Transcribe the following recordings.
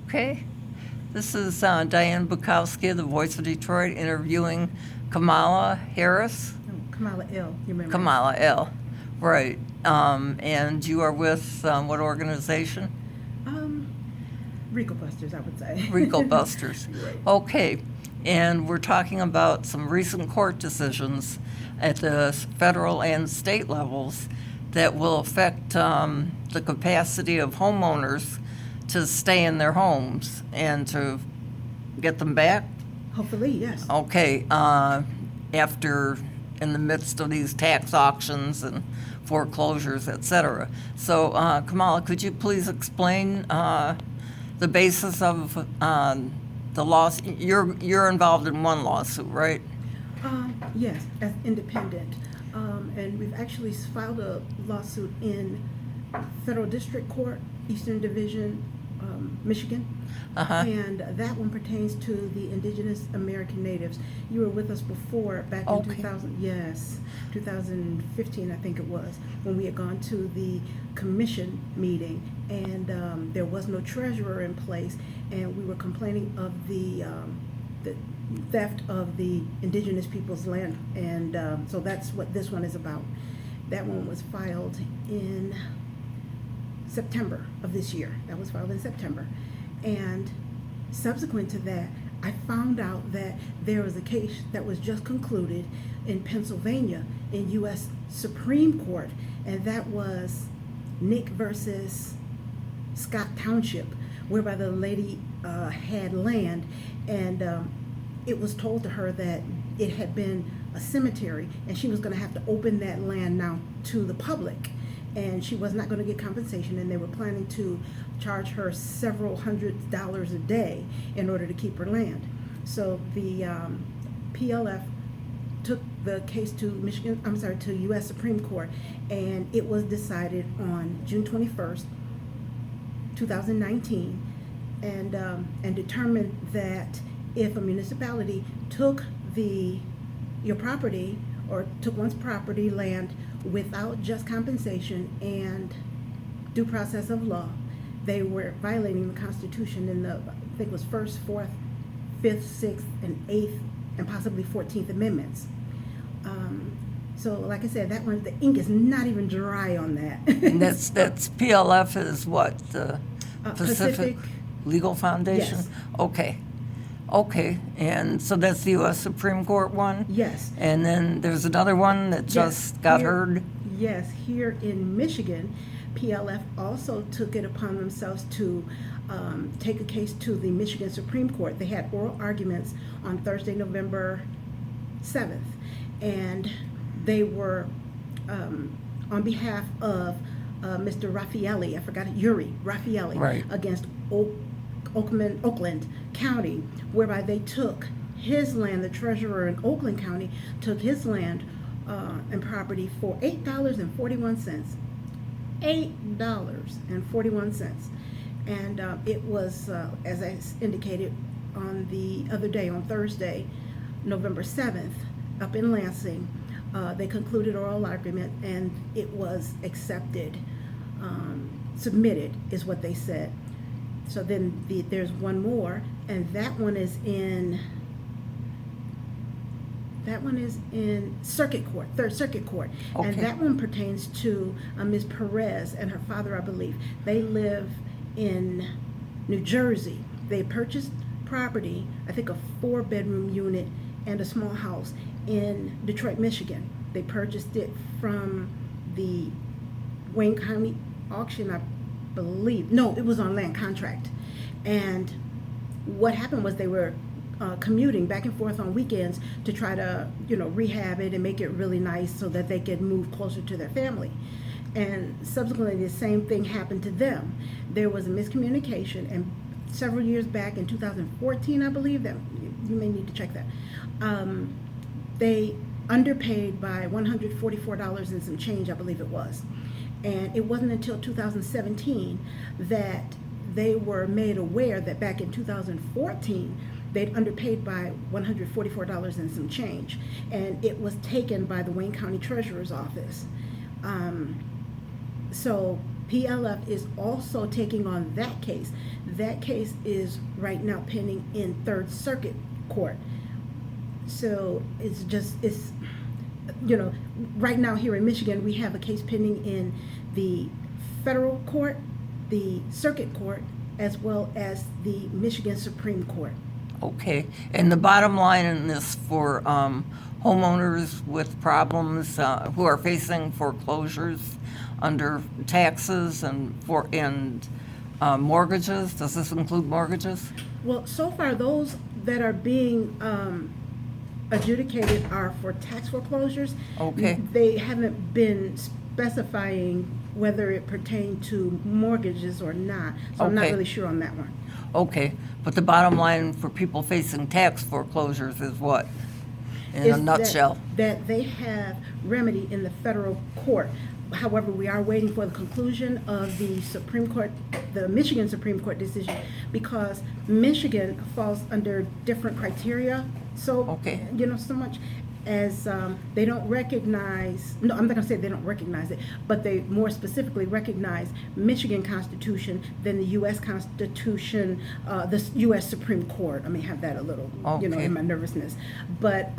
Okay. This is Diane Bukowski, the voice of Detroit, interviewing Kamala Harris. Kaamala L. You remember? Kamala L. Right. And you are with what organization? Rico Busters, I would say. Rico Busters. Right. Okay. And we're talking about some recent court decisions at the federal and state levels that will affect the capacity of homeowners to stay in their homes and to get them back. Hopefully, yes. Okay, after, in the midst of these tax auctions and foreclosures, et cetera. So, Kamala, could you please explain the basis of the loss? You're involved in one lawsuit, right? Yes, as independent. And we've actually filed a lawsuit in Federal District Court, Eastern Division, Michigan. And that one pertains to the Indigenous American Natives. You were with us before, back in Okay. 2015, I think it was, when we had gone to the commission meeting, and there was no treasurer in place, and we were complaining of the theft of the indigenous people's land, and so that's what this one is about. That one was filed in September of this year. That was filed in September. And subsequent to that, I found out that there was a case that was just concluded in Pennsylvania in U.S. Supreme Court, and that was Nick versus Scott Township, whereby the lady had land, and it was told to her that it had been a cemetery, and she was going to have to open that land now to the public, and she was not going to get compensation, and they were planning to charge her several $100s a day in order to keep her land. So the PLF took the case to to U.S. Supreme Court, and it was decided on June 21st, 2019, and determined that if a municipality took your property, or took one's property land without just compensation and due process of law, they were violating the Constitution in the, I think it was 1st, 4th, 5th, 6th, and 8th, and possibly 14th Amendments. So like I said, that one, the ink is not even dry on that. And that's PLF is what, the Pacific Legal Foundation? Yes. Okay, and so that's the U.S. Supreme Court one? Yes. And then there's another one that just got heard? Yes, here in Michigan, PLF also took it upon themselves to take a case to the Michigan Supreme Court. They had oral arguments on Thursday, November 7th, and they were on behalf of Mr. Raffaelli, I forgot it, Uri Raffaelli, Right. against Oakland County, whereby they took his land. The treasurer in Oakland County took his land and property for $8.41. $8.41. And it was, as I indicated on the other day, on Thursday, November 7th, up in Lansing, they concluded oral argument, and it was accepted, submitted is what they said. So then there's one more, and that one is in Circuit Court, Third Circuit Court. Okay. And that one pertains to Ms. Perez and her father, I believe. They live in New Jersey. They purchased property, I think a 4-bedroom unit and a small house in Detroit, Michigan. They purchased it from the Wayne County auction, I believe. No, it was on land contract. And what happened was they were commuting back and forth on weekends to try to, rehab it and make it really nice so that they could move closer to their family. And subsequently, the same thing happened to them. There was a miscommunication, and several years back in 2014, I believe, that you may need to check that, they underpaid by $144 and some change, I believe it was. And it wasn't until 2017 that they were made aware that back in 2014, they'd underpaid by $144 and some change. And it was taken by the Wayne County Treasurer's Office. So PLF is also taking on that case. That case is right now pending in Third Circuit Court. So it's right now here in Michigan, we have a case pending in the federal court, the circuit court, as well as the Michigan Supreme Court. Okay, and the bottom line in this for homeowners with problems who are facing foreclosures under taxes and mortgages, does this include mortgages? Well, so far, those that are being adjudicated are for tax foreclosures. Okay. They haven't been specifying whether it pertained to mortgages or not, so I'm not Okay. really sure on that one. Okay, but the bottom line for people facing tax foreclosures is what, in a Is nutshell? that they have remedy in the federal court. However, we are waiting for the conclusion of the Supreme Court, the Michigan Supreme Court decision, because Michigan falls under different criteria. So, Okay. so much as they don't recognize, no, I'm not going to say they don't recognize it, but they more specifically recognize Michigan Constitution than the U.S. Constitution, the U.S. Supreme Court. I may have that a little, Okay. in my nervousness. But,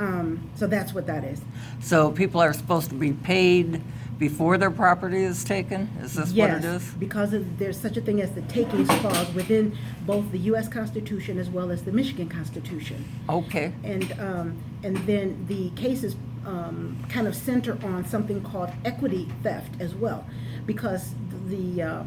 so that's what that is. So people are supposed to be paid before their property is taken? Is this what it is? Yes, because there's such a thing as the takings clause within both the U.S. Constitution as well as the Michigan Constitution. Okay, And then the cases kind of center on something called equity theft as well, because the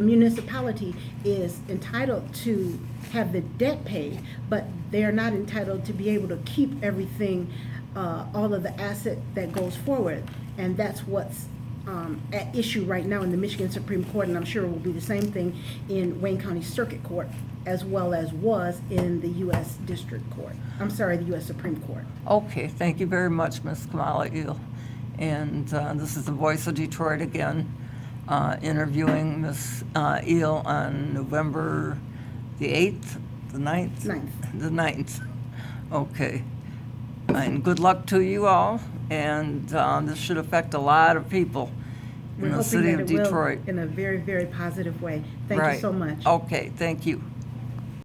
municipality is entitled to have the debt paid, but they are not entitled to be able to keep everything, all of the asset that goes forward. And that's what's at issue right now in the Michigan Supreme Court, and I'm sure it will be the same thing in Wayne County Circuit Court, as well as was in the U.S. District Court. I'm sorry, the U.S. Supreme Court. okay, thank you very much, Ms. Kaamala Eel. And this is the Voice of Detroit again, interviewing Ms. Eel on November the 8th, the 9th? 9th. The 9th, okay. And good luck to you all, and this should affect a lot of people in We're the hoping city that of it will Detroit. in a very, very positive way. Thank you Right. so much. Okay, thank you.